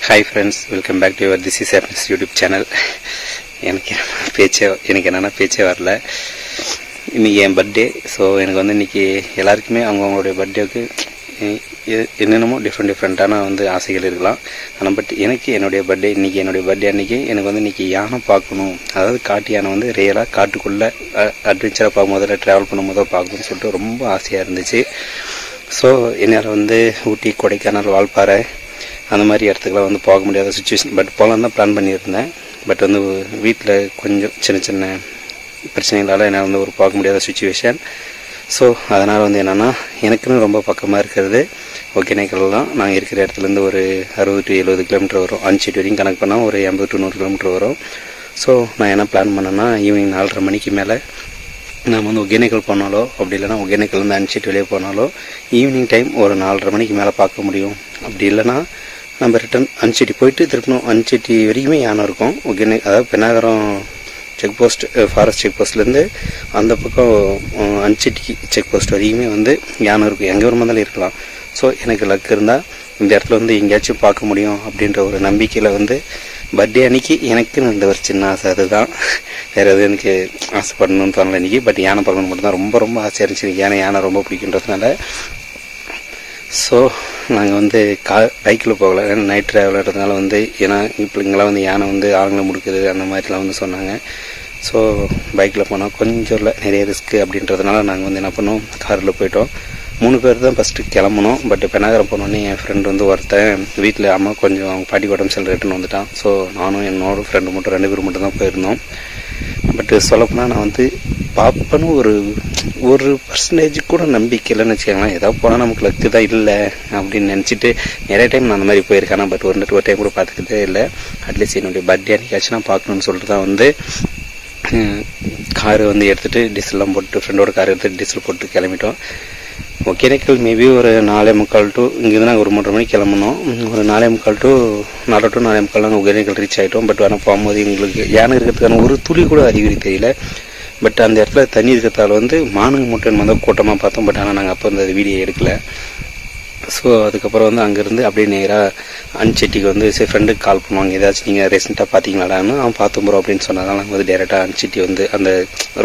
Hi friends, welcome back to your This is Happiness YouTube channel. எனக்கு என்னன்னா பேச்சே வரல. இன்னைக்கு என் பர்த்டே. ஸோ எனக்கு வந்து இன்னைக்கு எல்லாருக்குமே அவங்களுடைய பர்த்டேவுக்கு என்னென்னமோ டிஃப்ரெண்ட்டான ஆசைகள் இருக்கலாம். ஆனால் பட் எனக்கு என்னுடைய பர்த்டே இன்னைக்கு என்னுடைய பர்த்டே அன்னைக்கு எனக்கு இன்னைக்கு யானை பார்க்கணும், அதாவது காட்டு யானை ரியலாக காட்டுக்குள்ளே அட்வென்ச்சராக பார்க்கும்போதில் ட்ராவல் பண்ணும்போது பார்க்கணும்னு சொல்லிட்டு ரொம்ப ஆசையாக இருந்துச்சு. ஸோ என்னால் ஊட்டி, கொடைக்கானல், வால்பாறை அந்த மாதிரி இடத்துக்குலாம் போக முடியாத சுச்சுவேஷன். பட் போகலாம் தான் பிளான் பண்ணியிருந்தேன். பட் வீட்டில் கொஞ்சம் சின்ன சின்ன பிரச்சனைகளால் என்னால் ஒரு போக முடியாத சுச்சுவேஷன். ஸோ அதனால் என்னென்னா எனக்குன்னு ரொம்ப பக்கமாக இருக்கிறது ஒகேனக்கல் தான். நாங்கள் இருக்கிற இடத்துலேருந்து ஒரு 60 to 70 கிலோமீட்டர் வரும். அன்சிட்டி வரைக்கும் கணக்கு பண்ணால் ஒரு 80 to 100 கிலோமீட்டர் வரும். ஸோ நான் என்ன பிளான் பண்ணேன்னா ஈவினிங் 4:30 மணிக்கு மேலே நம்ம ஒகேனக்கல் போனாலோ அப்படி இல்லைனா ஒகேனக்கல்லேருந்து அன்சிட்டி வெளியே போனாலோ ஈவினிங் டைம் ஒரு 4:30 மணிக்கு மேலே பார்க்க முடியும். அப்படி இல்லைனா நம்ம ரிட்டன் அன்சிட்டி போயிட்டு திருப்பணும். அன்சிட்டி வரைக்குமே யானை இருக்கும். அதாவது Pennagaram check post, forest check போஸ்ட்லேருந்து அந்த பக்கம் அன்சிட்டி செக் போஸ்ட் வரைக்குமே யானை இருக்கும். எங்கே வருமானாலும் இருக்கலாம். ஸோ எனக்கு லக் இருந்தால் இந்த இடத்துல எங்கேயாச்சும் பார்க்க முடியும் அப்படின்ற ஒரு நம்பிக்கையில் பர்த்டே அன்னைக்கு எனக்குன்னு இந்த ஒரு சின்ன ஆசை. அதுதான், வேறு எதுவும் எனக்கு ஆசைப்படணும்னு தோணலை இன்றைக்கி. பட் யானை பார்க்கணும் மட்டும் தான் ரொம்ப ஆசையாக இருந்துச்சு. யானை ரொம்ப பிடிக்குன்றதுனால. ஸோ நாங்கள் பைக்கில் போகலை, நைட் ட்ராவல்ன்றதுனால ஏன்னா இப்போ இங்கெல்லாம் யானை ஆங்கிலம் முடுக்குது அந்த மாதிரிலாம் சொன்னாங்க. ஸோ பைக்கில் போனால் கொஞ்சம் இல்லை நிறைய ரிஸ்க்கு அப்படின்றதுனால நாங்கள் என்ன பண்ணோம், காரில் போயிட்டோம். 3 பேர் தான் ஃபஸ்ட்டு கிளம்பணும். பட் பெண்ணாகரம் போனோடனே என் ஃப்ரெண்டு ஒருத்தன் வீட்டில் அம்மா கொஞ்சம் அவங்க பாட்டி உடம்பு செல் ரிட்டன் வந்துட்டான். ஸோ நானும் என்னோட ஃப்ரெண்டு மட்டும் 2 பேர் மட்டும் தான் போயிருந்தோம். பட் சொல்லப்போனால் நான் பார்ப்பேன்னு ஒரு பர்சன்டேஜ் கூட நம்பிக்கை இல்லைன்னு வச்சுக்கோங்களேன். ஏதாவது போனால் நமக்கு லக்கு தான் இல்லை அப்படின்னு நினச்சிட்டு நிறைய டைம் நான் அந்த மாதிரி போயிருக்கேன். பட் ஒரு டைம் கூட பார்த்துக்கிட்டே இல்லை. அட்லீஸ்ட் என்னுடைய பர்த்டே அன்றைக்காச்சும் நான் பார்க்கணுன்னு சொல்லிட்டு தான் காரு எடுத்துகிட்டு டீசல்லாம் போட்டு ஃப்ரெண்டோட கார் எடுத்துகிட்டு டீசல் போட்டு கிளம்பிட்டோம். ஒகேனக்கல் மேபி ஒரு 4:45 to இங்கேருந்து நாங்கள் ஒரு 3:30 மணிக்கு கிளம்பணும். ஒரு 4:45 to 4:45 நாங்கள் ஒகேனக்கல் ரீச் ஆகிட்டோம். பட் ஆனால் போகும்போது எங்களுக்கு யானை இருக்கிறதுக்கான ஒரு துளி கூட அறிகுறி தெரியல. பட் அந்த இடத்துல தண்ணி இருக்கிறதால மானுங்க மட்டும் கூட்டமாக பார்த்தோம். பட் ஆனால் நாங்கள் அப்போ அந்த வீடியோ எடுக்கலை. ஸோ அதுக்கப்புறம் அங்கேருந்து அப்படியே நேராக அன்சிட்டிக்கு சரி ஃப்ரெண்டுக்கு கால் பண்ணுவாங்க, ஏதாச்சும் நீங்கள் ரீசெண்டாக பார்த்தீங்களாடான்னு அவன் பார்த்தோம் ப்ரோ அப்படின்னு சொன்னதால் நாங்கள் டேரெக்டாக அன்சிட்டி அந்த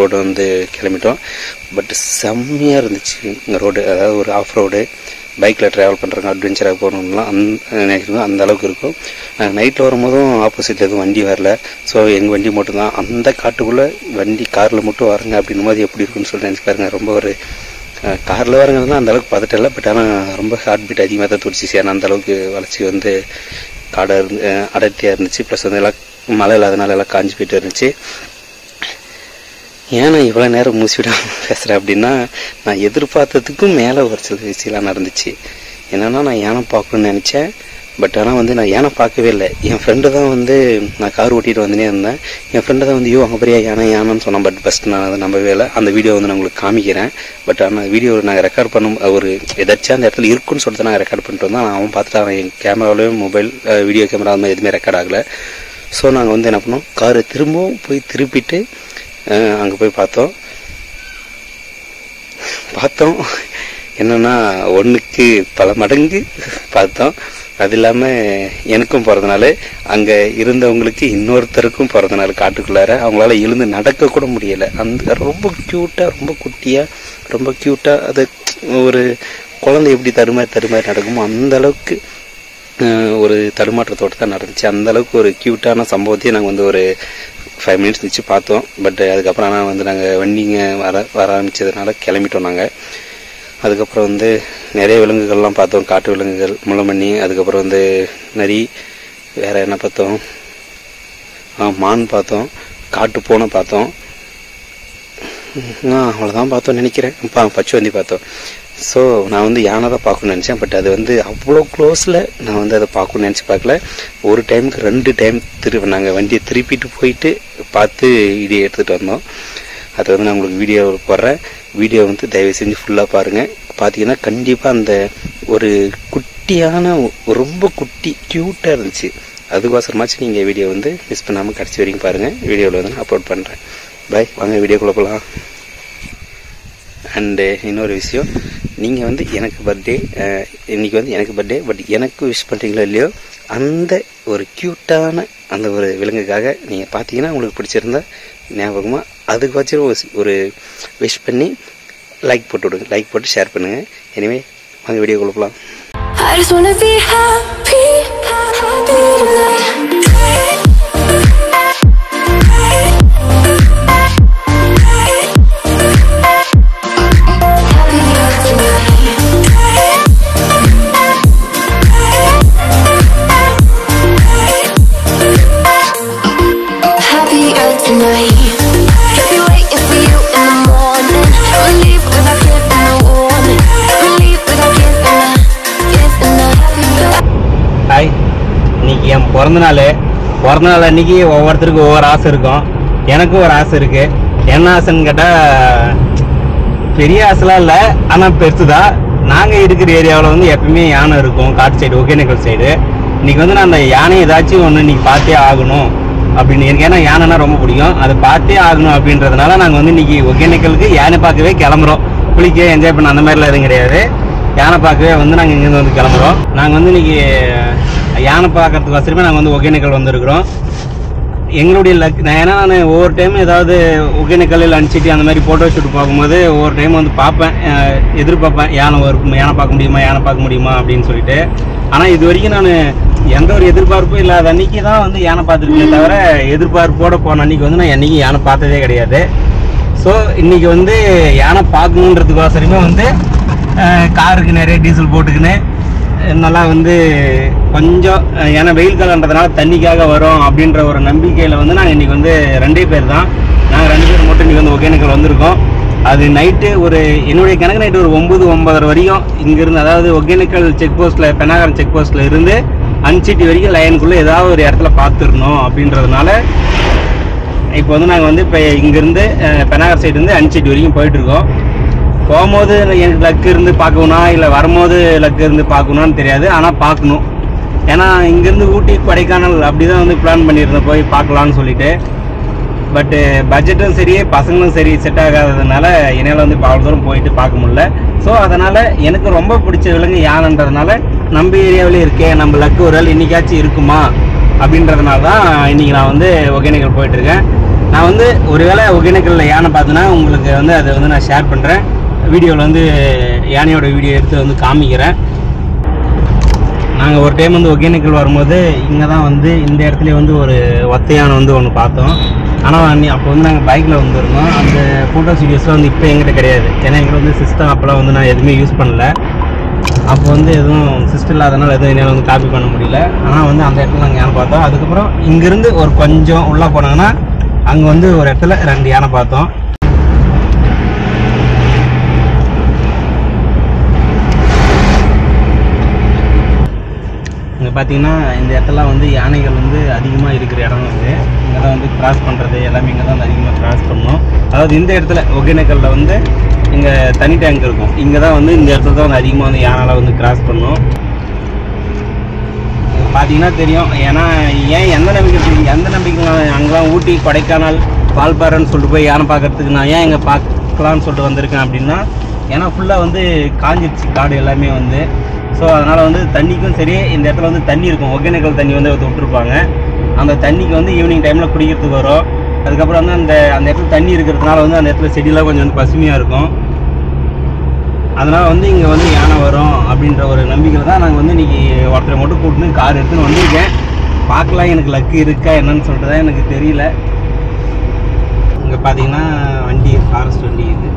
ரோடு கிளம்பிட்டோம். பட் செம்மையாக இருந்துச்சு இந்த ரோடு. அதாவது ஒரு ஆஃப் ரோடு, பைக்கில் ட்ராவல் பண்ணுறாங்க, அட்வென்ச்சராக போகணும்லாம் அந்த அளவுக்கு இருக்கும். நைட்டில் வரும்போதும் ஆப்போசிட்டில் எதுவும் வண்டி வரல. ஸோ எங்கள் வண்டி மட்டும்தான் அந்த காட்டுக்குள்ளே வண்டி காரில் மட்டும் வரங்க அப்படின்னும் போது எப்படி இருக்குன்னு சொல்லி நினச்சி பாருங்க. ரொம்ப ஒரு காரில் வரங்கிறதுனா அந்தளவுக்கு பார்த்துட்டு இல்லை. பட் ஆனால் ரொம்ப ஹார்ட் பீட் அதிகமாக தான் துடிச்சிச்சு. ஏன்னா அந்தளவுக்கு வளர்ச்சி காடாக அடர்த்தியாக இருந்துச்சு. ப்ளஸ் எல்லாம் மழை இல்லாதனால எல்லாம் காஞ்சி போயிட்டு இருந்துச்சு. ஏன்னா இவ்வளோ நேரம் மூசிவிடாமல் பேசுகிறேன் அப்படின்னா நான் எதிர்பார்த்ததுக்கும் மேலே ஒரு சில விஷயம்லாம் நடந்துச்சு. என்னென்னா நான் யானை பார்க்கணுன்னு நினச்சேன். பட் ஆனால் நான் யானை பார்க்கவே இல்லை. என் ஃப்ரெண்டு தான் நான் கார் ஓட்டிகிட்டு வந்துனே இருந்தேன். என் ஃப்ரெண்டு தான் ஐயோ அங்கே பெரிய யானைன்னு சொன்னான். பட் ஃபஸ்ட்டு நான் அதை நம்பவே இல்லை. அந்த வீடியோ நான் உங்களுக்கு காமிக்கிறேன். பட் ஆனால் வீடியோ நாங்கள் ரெக்கார்ட் பண்ணும் ஒரு எதாச்சும் அந்த இடத்துல இருக்குன்னு சொல்லிட்டு நாங்கள் ரெக்கார்ட் பண்ணிட்டு வந்தோம். அவன் பார்த்துட்டு அவன் என் கேமராவிலையும் மொபைல் வீடியோ கேமரா அந்த மாதிரி எதுவுமே ரெக்கார்ட் ஆகலை. ஸோ நாங்கள் என்ன பண்ணோம், காரை திரும்பவும் போய் திருப்பிட்டு அங்கே போய் பார்த்தோம். என்னென்னா 1க்கு பல மடங்கு பார்த்தோம். அது இல்லாமல் எனக்கும் பிறந்தனால அங்கே இருந்தவங்களுக்கு இன்னொருத்தருக்கும் பிறந்தனால காட்டுக்குள்ளார அவங்களால எழுந்து நடக்க கூட முடியலை. அந்த ரொம்ப க்யூட்டாக, ரொம்ப குட்டியாக, ரொம்ப க்யூட்டாக அது ஒரு குழந்தை எப்படி தடுமாறி நடக்குமோ அந்த அளவுக்கு ஒரு தடுமாற்றத்தோடு தான் நடந்துச்சு. அந்த அளவுக்கு ஒரு க்யூட்டான சம்பவத்தையும் நாங்கள் ஒரு 5 minutes நிச்சு பார்த்தோம். பட் அதுக்கப்புறம் ஆனால் நாங்கள் வண்டிங்க வர ஆரம்பித்ததுனால கிளம்பிட்டோம். நாங்கள் அதுக்கப்புறம் நிறைய விலங்குகள்லாம் பார்த்தோம். காட்டு விலங்குகள், முள்ளமண்ணி, அதுக்கப்புறம் நரி, வேறு என்ன பார்த்தோம், மான் பார்த்தோம், காட்டு பூனை பார்த்தோம். அவ்வளோதான் பார்த்தோன்னு நினைக்கிறேன். பச்சுவந்தி பார்த்தோம். ஸோ நான் யானை தான் பார்க்கணுன்னு நினச்சேன். பட் அது அவ்வளோ க்ளோஸில் நான் அதை பார்க்கணுன்னு நினச்சி பார்க்கல. ஒரு டைமுக்கு 2 டைம் நாங்கள் வண்டியை திருப்பிட்டு போயிட்டு பார்த்து வீடியோ எடுத்துகிட்டு வந்தோம். அதை நான் உங்களுக்கு வீடியோ போடுறேன். வீடியோ தயவு செஞ்சு ஃபுல்லாக பாருங்கள். பார்த்தீங்கன்னா கண்டிப்பாக அந்த ஒரு குட்டியான ரொம்ப குட்டி க்யூட்டாக இருந்துச்சு. அதுக்கோசரமாச்சு நீங்கள் வீடியோ மிஸ் பண்ணாமல் கடைசி வரைக்கும் பாருங்கள். வீடியோவில் நான் அப்லோட் பண்ணுறேன். பாய், வாங்க வீடியோக்குள்ளே போகலாம். அண்டு இன்னொரு விஷயம், நீங்கள் வந்து எனக்கு பர்த்டே இன்றைக்கி வந்து எனக்கு பர்த்டே, பட் எனக்கு விஷ் பண்ணுறீங்களோ இல்லையோ அந்த ஒரு க்யூட்டான அந்த ஒரு விலங்குக்காக நீங்கள் பார்த்தீங்கன்னா உங்களுக்கு பிடிச்சிருந்தா ஞாபகமாக அதுக்கு வச்சு ஒரு விஷ் பண்ணி லைக் போட்டு விடுங்க, லைக் போட்டு ஷேர் பண்ணுங்கள். எனிவே வாங்க வீடியோ கொடுக்கலாம். என் பிறந்த நாள் அன்னைக்கு ஒவ்வொருத்தருக்கும் ஒவ்வொரு ஆசை இருக்கும். எனக்கும் ஒரு ஆசை இருக்கு. என்ன ஆசைன்னு கேட்டால் பெரிய ஆசைலாம் இல்லை, ஆனால் பெருசு தான். நாங்கள் இருக்கிற ஏரியாவில் வந்து எப்பயுமே யானை இருக்கும், காட்டு சைடு, ஒகேனக்கல் சைடு. இன்னைக்கு வந்து நான் அந்த யானை ஏதாச்சும் ஒன்று இன்னைக்கு பார்த்தே ஆகணும் அப்படின்னு எனக்கு, ஏன்னா யானைனா ரொம்ப பிடிக்கும், அதை பார்த்தே ஆகணும் அப்படின்றதுனால நாங்கள் வந்து இன்னைக்கு ஒகேனக்கலுக்கு யானை பார்க்கவே கிளம்புறோம். குளிக்க என்ஜாய் பண்ண அந்த மாதிரிலாம் எதுவும் கிடையாது. யானை பார்க்கவே வந்து நாங்கள் இங்கேருந்து வந்து கிளம்புறோம். நாங்கள் வந்து இன்னைக்கு யானை பார்க்கறதுக்கு வசதியுமே நாங்கள் வந்து ஒகேனக்கல் வந்திருக்கிறோம். எங்களுடைய லக், ஏன்னா நான் ஒவ்வொரு டைம் ஏதாவது ஒகேனக்கல்லில் அனுப்பிச்சிட்டு அந்த மாதிரி ஃபோட்டோ ஷூட் பார்க்கும்போது ஒவ்வொரு டைம் வந்து பார்ப்பேன், எதிர்பார்ப்பேன் யானை வரும், யானை பார்க்க முடியுமா அப்படின்னு சொல்லிட்டு. ஆனால் இது வரைக்கும் நான் எந்த ஒரு எதிர்பார்ப்பும் இல்லாத அன்னைக்கு தான் வந்து யானை பார்த்துருக்கேன் தவிர எதிர்பார்ப்போடு போன அன்னைக்கு வந்து நான் என்றைக்கும் யானை பார்த்ததே கிடையாது. ஸோ இன்றைக்கி வந்து யானை பார்க்கணுன்றதுக்கோசரமே வந்து காருக்கு நிறைய டீசல் போட்டுக்கின்னு நல்லா வந்து கொஞ்சம், ஏன்னா வெயில் காலன்றதுனால தண்ணிக்காக வரும் அப்படின்ற ஒரு நம்பிக்கையில் வந்து நாங்கள் இன்றைக்கி வந்து 2 பேர் தான், நாங்கள் 2 பேர் மட்டும் இன்றைக்கி வந்து ஒகேனக்கல் வந்திருக்கோம். அது நைட்டு ஒரு என்னுடைய கணக்கு நைட்டு ஒரு 9-9:30 வரைக்கும் இங்கேருந்து, அதாவது ஒகேனக்கல் செக் போஸ்ட்டில், பெனாகரம் செக் போஸ்ட்டில் இருந்து அன்சிட்டி வரைக்கும் லைனுக்குள்ளே ஏதாவது ஒரு இடத்துல பார்த்துடணும் அப்படின்றதுனால இப்போ வந்து நாங்கள் வந்து இப்போ இங்கேருந்து பெனாகர் சைடு இருந்து அன்சிட்டி வரைக்கும் போயிட்டுருக்கோம். போகும்போது எனக்கு லக்கு இருந்து பார்க்கணும்னா இல்லை வரும்போது லக்கு இருந்து பார்க்கணும்னு தெரியாது, ஆனால் பார்க்கணும். ஏன்னா இங்கேருந்து ஊட்டி கொடைக்கானல் அப்படி தான் வந்து பிளான் பண்ணியிருந்தேன் போய் பார்க்கலான்னு சொல்லிட்டு. பட்டு பட்ஜெட்டும் சரி பசங்களும் சரி செட் ஆகாததுனால என்னால் வந்து இப்போ அவ்வளோ தூரம் போயிட்டு பார்க்க முடியல. ஸோ அதனால் எனக்கு ரொம்ப பிடிச்ச விலங்கு யானைன்றதுனால நம்ம ஏரியாவிலே இருக்கேன், நம்ம லக்கு ஒரு நாள் இன்றைக்காச்சும் இருக்குமா அப்படின்றதுனால தான் இன்றைக்கி நான் வந்து ஒகேனக்கல் போயிட்டுருக்கேன். நான் வந்து ஒருவேளை ஒகேனக்கல்லில் யானை பார்த்தேன்னா உங்களுக்கு வந்து அதை வந்து நான் ஷேர் பண்ணுறேன். வீடியோவில் வந்து யானையோட வீடியோ எடுத்து வந்து காமிக்கிறேன். நாங்கள் ஒரு டைம் வந்து ஒகேனக்கல் வரும்போது இங்கே தான் வந்து இந்த இடத்துல வந்து ஒரு ஒத்த யானை வந்து ஒன்று பார்த்தோம். ஆனால் அப்போ வந்து நாங்கள் பைக்கில் வந்துருந்தோம். அந்த ஃபோட்டோஸ் வீடியோஸ்லாம் வந்து இப்போ எங்கிட்ட கிடையாது, ஏன்னா எங்கிட்ட வந்து சிஸ்டம் அப்போலாம் வந்து நான் எதுவுமே யூஸ் பண்ணல. அப்போ வந்து எதுவும் சிஸ்டம் இல்லாதனால எதுவும் என்னால் வந்து காப்பி பண்ண முடியல. ஆனால் வந்து அந்த இடத்துல நாங்கள் யானை பார்த்தோம். அதுக்கப்புறம் இங்கேருந்து ஒரு கொஞ்சம் உள்ளே போனாங்கன்னா அங்கே வந்து ஒரு இடத்துல 2 யானை பார்த்தோம். இங்கே பார்த்தீங்கன்னா இந்த இடத்துல வந்து யானைகள் வந்து அதிகமாக இருக்கிற இடம் வந்து இங்கே தான் வந்து கிராஸ் பண்ணுறது எல்லாமே இங்கே தான் அதிகமாக கிராஸ் பண்ணணும். அதாவது இந்த இடத்துல ஒகேனக்கல்லில் வந்து இங்கே தனி டேங்க் இருக்கும், இங்கே தான் வந்து இந்த இடத்துல தான் வந்து அதிகமாக வந்து யானை வந்து கிராஸ் பண்ணணும். பார்த்தீங்கன்னா தெரியும். ஏன்னா ஏன் எந்த நம்பிக்கை அங்கெல்லாம் ஊட்டி கொடைக்கானல் வால்பாறைன்னு சொல்லிட்டு போய் யானை பார்க்கறதுக்கு நான் ஏன் இங்கே பார்க்கலான்னு சொல்லிட்டு வந்திருக்கேன் அப்படின்னா, ஏன்னா ஃபுல்லாக வந்து காஞ்சிருச்சு காடு எல்லாமே வந்து. ஸோ அதனால் வந்து தண்ணிக்கும் சரி இந்த இடத்துல வந்து தண்ணி இருக்கும், ஒகேனக்கல் தண்ணி வந்து விட்டுருப்பாங்க. அந்த தண்ணிக்கு வந்து ஈவினிங் டைமில் குடிக்கிறதுக்கு வரும். அதுக்கப்புறம் வந்து அந்த இடத்துல தண்ணி இருக்கிறதுனால வந்து அந்த இடத்துல செடியெலாம் கொஞ்சம் வந்து பசுமையாக இருக்கும். அதனால் வந்து இங்கே வந்து யானை வரும் அப்படின்ற ஒரு நம்பிக்கையில் தான் நாங்கள் வந்து இன்றைக்கி ஒருத்தரை மட்டும் கூட்டின்னு கார் எடுத்துன்னு வந்திருக்கேன். பார்க்கலாம் எனக்கு லக்கு இருக்கா என்னன்னு சொல்லிட்டு தான் எனக்கு தெரியல. இங்கே பார்த்தீங்கன்னா வண்டி ஃபாரஸ்ட் வண்டி, இது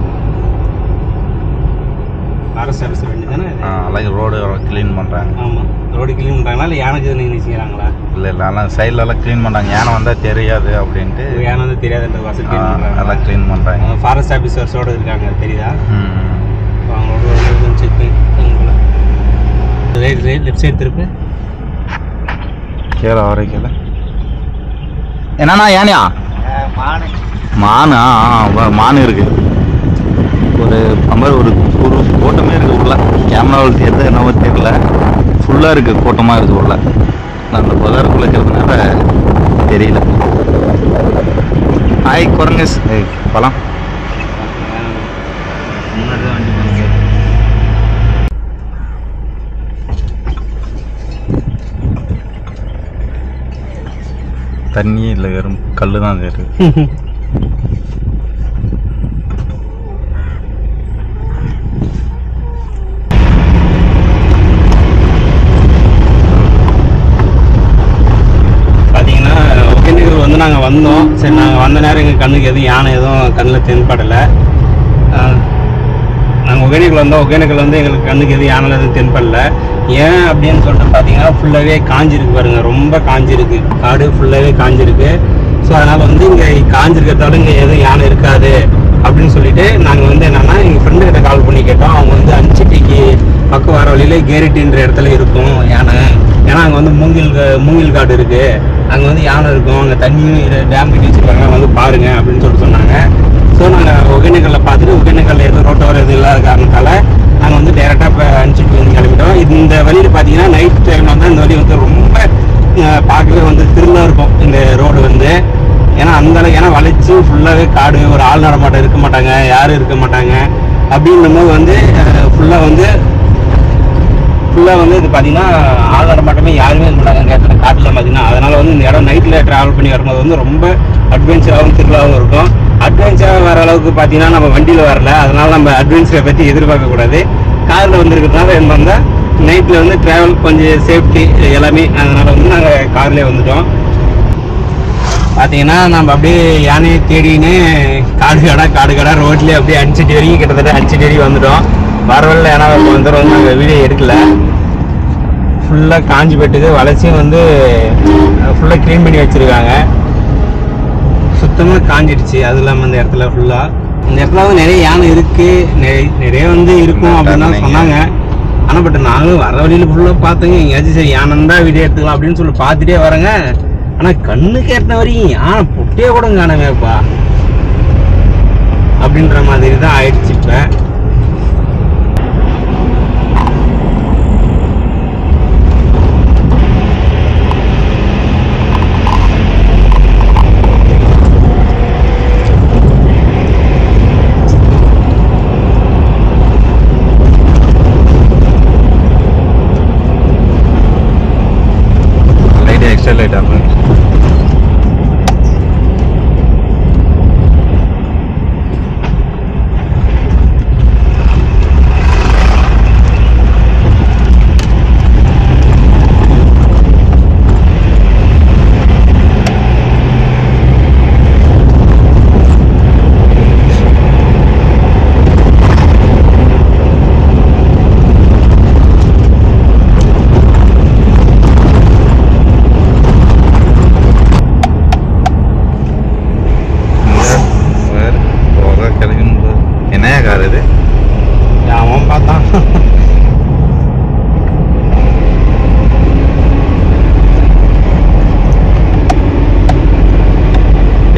ஃபாரஸ்ட் ஆஃபீஸர் வண்டி தானே. అలాగే రోడ్ క్లీన్ பண்ணுறாங்க. ஆமாம், ரோடு க்ளீன் பண்ணுறாங்களா இல்லை யானைக்கு நீங்கள் செய்கிறாங்களா? இல்லை எல்லாம் சைட்லலாம் க்ளீன் பண்ணுறாங்க, யானை வந்தால் தெரியாது அப்படின்ட்டு. யானை வந்து தெரியாதுன்ற வசதி நல்லா க்ளீன் பண்ணுறாங்க. ஃபாரஸ்ட் ஆஃபீஸர்ஸோடு இருக்காங்க, தெரியுதா? அவங்களோட செக் பண்ணி லெஃப்ட் சைடு திருப்பு கீழே வரைக்கல. என்னண்ணா யானையா? மானா? மான் இருக்கு, ஒரு ஒரு கூட்டமே இருக்குது உள்ள. கேமராவில் சேர்த்து என்னவோ தெரியல, ஃபுல்லாக இருக்குது, கூட்டமாக இருக்குது உள்ள. அந்த புதருக்குள்ளே இருக்கிறதுனால தெரியல. ஆய் குரங்கு பழம் முன்னாடி தான் வண்டி தண்ணியே இல்லை, வெறும் கல்லு தான் இருக்கு. பார்த்தீங்கன்னா ஒகேனக்கல் வந்து நாங்கள் வந்தோம். சரி, நாங்கள் வந்த நேரம் எங்கள் கண்ணுக்கு எதுவும் யானை எதுவும் கண்ணில் தென்படலை. நாங்கள் ஒகேனக்கல் வந்தோம். ஒகேனக்கல் வந்து எங்களுக்கு கண்ணுக்கு எதுவும் யானை எதுவும் தென்படல. ஏன் அப்படின்னு சொல்லிட்டு பார்த்தீங்கன்னா ஃபுல்லாகவே காஞ்சிருக்கு பாருங்க, ரொம்ப காஞ்சிருக்கு, காடு ஃபுல்லாகவே காஞ்சிருக்கு. ஸோ அதனால் வந்து இங்கே காஞ்சிருக்கிறதால இங்கே எதுவும் யானை இருக்காது அப்படின்னு சொல்லிட்டு நாங்கள் வந்து என்னென்னா எங்கள் ஃப்ரெண்டுக்கிட்ட கால் பண்ணி கேட்டோம். அவங்க வந்து அஞ்சிட்டிக்கு பக்கம் வர வழியில கேரிட்டின்ற இடத்துல இருக்கும் யானை. ஏன்னா அங்கே வந்து மூங்கில் காடு இருக்குது, அங்கே வந்து யானை இருக்கும், அங்கே தண்ணியும் டேம் கட்டி வச்சுருக்காங்க, வந்து பாருங்க அப்படின்னு சொல்லிட்டு சொன்னாங்க. ஸோ நாங்கள் ஒகேனக்கல்லில் பார்த்துட்டு ஒகேனக்கல்லில் எதுவும் ரோட்டோரம் எதுவும் இல்லாத காரணத்தால் நாங்கள் வந்து டேரெக்டாக இப்போ அனுப்பிச்சிட்டு வந்து கிளம்பிட்டோம். இந்த வழியில் பார்த்தீங்கன்னா நைட் டைமில் வந்து இந்த வழி வந்து ரொம்ப பார்க்கவே வந்து திருவிழா இருக்கும் இந்த ரோடு வந்து. ஏன்னா அந்தளவுக்கு, ஏன்னா வளைச்சி ஃபுல்லாகவே காடு, ஒரு ஆள் நடமாட்டம் இருக்க மாட்டாங்க, யாரும் இருக்க மாட்டாங்க. அப்படின்னும் போது வந்து ஃபுல்லாக வந்து இது பார்த்தீங்கன்னா ஆள் நடமாட்டமே யாருமே இருக்க மாட்டாங்க அந்த இடத்துல, காட்டில் பார்த்தீங்கன்னா. அதனால் வந்து இந்த இடம் நைட்டில் ட்ராவல் பண்ணி வரும்போது வந்து ரொம்ப அட்வென்ச்சராகவும் திருவிழாவும் இருக்கும். அட்வென்ச்சராக வர அளவுக்கு பார்த்தீங்கன்னா நம்ம வண்டியில் வரல, அதனால் நம்ம அட்வென்ச்சரை பற்றி எதிர்பார்க்கக்கூடாது. காரில் வந்துருக்கிறதுனால என்ன வந்தால் நைட்டில் வந்து ட்ராவல் கொஞ்சம் சேஃப்டி எல்லாமே, அதனால் வந்து நாங்கள் கார்லேயே வந்துட்டோம். பார்த்தீங்கன்னா நம்ம அப்படியே யானையை தேடின்னு காடு கடை ரோட்லேயே அப்படியே அடிச்சிட்டு வரைக்கும், கிட்டத்தட்ட அடிச்சிட்டு வரைக்கும் வந்துட்டோம். வரவில்லை, ஏன்னா வந்து நாங்கள் வீடியோ எடுக்கல. ஃபுல்லாக காஞ்சி போயிட்டுது, வளர்ச்சியும் வந்து ஃபுல்லாக க்ளீன் பண்ணி வச்சுருக்காங்க, சுத்தமாக காஞ்சிடுச்சு. அது இல்லாமல் இந்த இடத்துல ஃபுல்லாக இந்த இடத்துல வந்து நிறைய யானை இருக்குது, நிறைய வந்து இருக்கும் அப்படின்னு தான் சொன்னாங்க. ஆனால் பட் நாங்களும் வர வழியில் ஃபுல்லாக பார்த்தோங்க, எங்கேயாச்சும் சரி யானைந்தா வீடியோ எடுத்துக்கலாம் அப்படின்னு சொல்லி பார்த்துட்டே வரேங்க. ஆனால் கண்ணு கேட்ட வரைக்கும் யானை பொட்டியே கூட காணவேப்பா அப்படின்ற மாதிரி தான் ஆயிடுச்சு. இப்போ எக்ஸ்ட்ரா லைட் ஆகும்.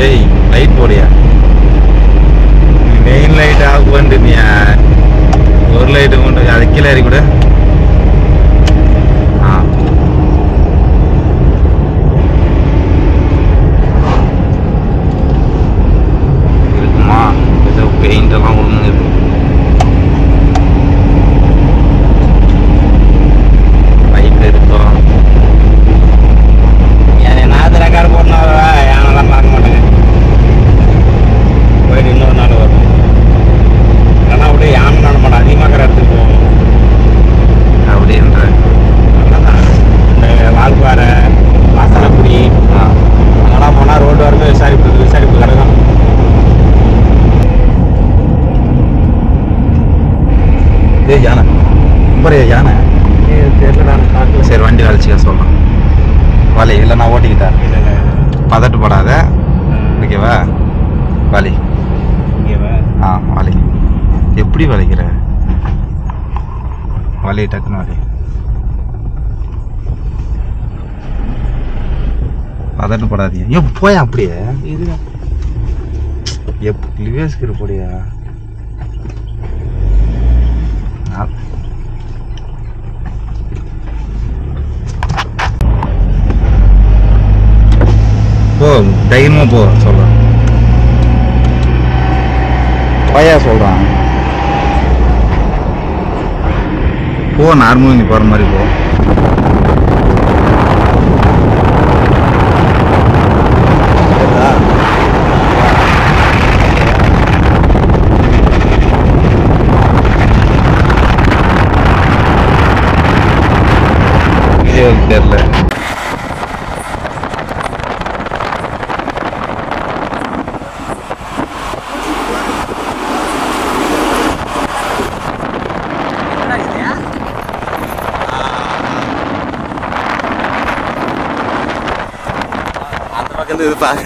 ஏய் லைட் போடியா, மெயின் லைட் ஆஃப் பண்ணிட்டு நீ ஒரு லைட்டு கொண்டு அது கீழே ஏறி கூட. இருக்குமா ஏதோ பெயிண்ட் எல்லாம் ஒழுங்குது. லைட் இருக்கும், நான் ரெக்கார்டு போடணும், யானெல்லாம் பார்க்க மாட்டேங்க. போயிட்டு இன்னொரு நாள் வரும், ஆனால் அப்படியே யானை நட மாட்டேன், அதிகமாக இருக்கிற இடத்துக்கு போவோம் அப்படின்ற அவ்வளோதான். இந்த வால்பாறை, வாசனக்குடி அதெல்லாம் போனால் ரோடு வரமே விசாரிப்பு கடை தான். ஏய் யானை ரொம்ப யானை தெரியல, நான் காட்டில் சரி வண்டி வளைச்சிக்க சொல்லலாம். வலி இல்லை நான் ஓட்டிக்கிட்டேன், பதட்டப்படாத ஓகேவா. வலி வலி எப்படி வலிக்கிற, வலி டக்குன்னு வலி, பதட்டப்படாதீங்க. ஏன் போயா அப்படியே லிவேஸ்க்கு போடியா. போ தைரியமா போ சொல்றான், பையா சொல்றான் போ, நார்மலாக நீ போற மாதிரி போ. ஐயோ தெரியல. அந்த பக்கம் இது பாரு.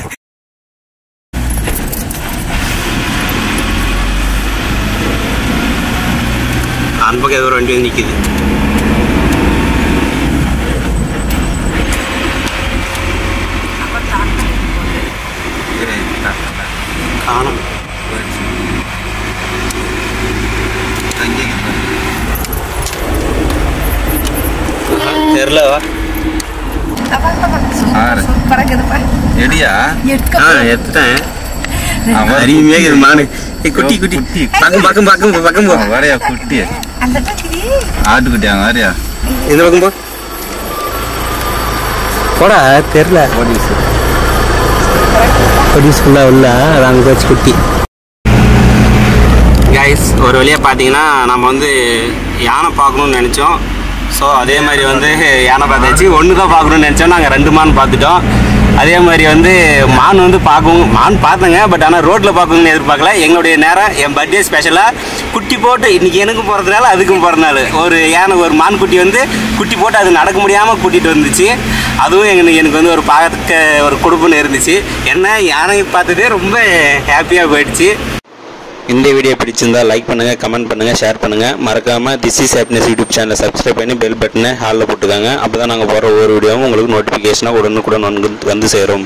அந்த பக்கம் ஏதோ ஒரு வண்டி வந்து நிற்கிது. காணும் தெரியலவா? எடியா எடுத்துட்டேன். அருமையாக இது மானு. குட்டி குட்டி பக்கம் பக்கம் பக்கம் பக்கம் போ. வரையா குட்டி ஆட்டுக்குட்டியா வரையா இந்த பக்கம் போ. போடா தெரியல. பொடியூஸ் ஃபுல்லாக உள்ள அங்கே போச்சு குட்டி. கைஸ் ஒரு வழியாக பார்த்தீங்கன்னா நம்ம வந்து யானை பார்க்கணுன்னு நினச்சோம். ஸோ அதே மாதிரி வந்து யானை பார்த்தாச்சு. ஒன்று தான் பார்க்கணுன்னு நினச்சோம். நாங்கள் 2 மான் பார்த்துட்டோம். அதே மாதிரி வந்து மான் வந்து மான் பார்த்தேங்க. பட் ஆனால் ரோட்டில் பார்க்கணுன்னு எதிர்பார்க்கல. எங்களுடைய நேரம் என் பர்த்டே ஸ்பெஷலாக குட்டி போட்டு இன்றைக்கி எனக்கும் பிறந்தனால அதுக்கும் பிறந்தனால ஒரு யானை ஒரு மான் குட்டி வந்து குட்டி போட்டு அது நடக்க முடியாமல் கூட்டிகிட்டு வந்துச்சு. அதுவும் எனக்கு வந்து ஒரு பார்க்க ஒரு கொடுப்புன்னு இருந்துச்சு. என்ன யானை பார்த்ததே ரொம்ப ஹாப்பியாக போயிடுச்சு. இந்த வீடியோ பிடிச்சிருந்தா லைக் பண்ணுங்கள், கமெண்ட் பண்ணுங்கள், ஷேர் பண்ணுங்கள். மறக்காமல் திஸ் இஸ் ஹாப்பினஸ் யூடியூப் சேனலை சப்ஸ்கிரைப் பண்ணி பெல் பட்டனை ஹாலில் போட்டுக்காங்க. அப்போ தான் நாங்கள் போகிற ஒவ்வொரு வீடியோவும் உங்களுக்கு நோட்டிஃபிகேஷனாக உடனுக்குடன் வந்து சேரும்.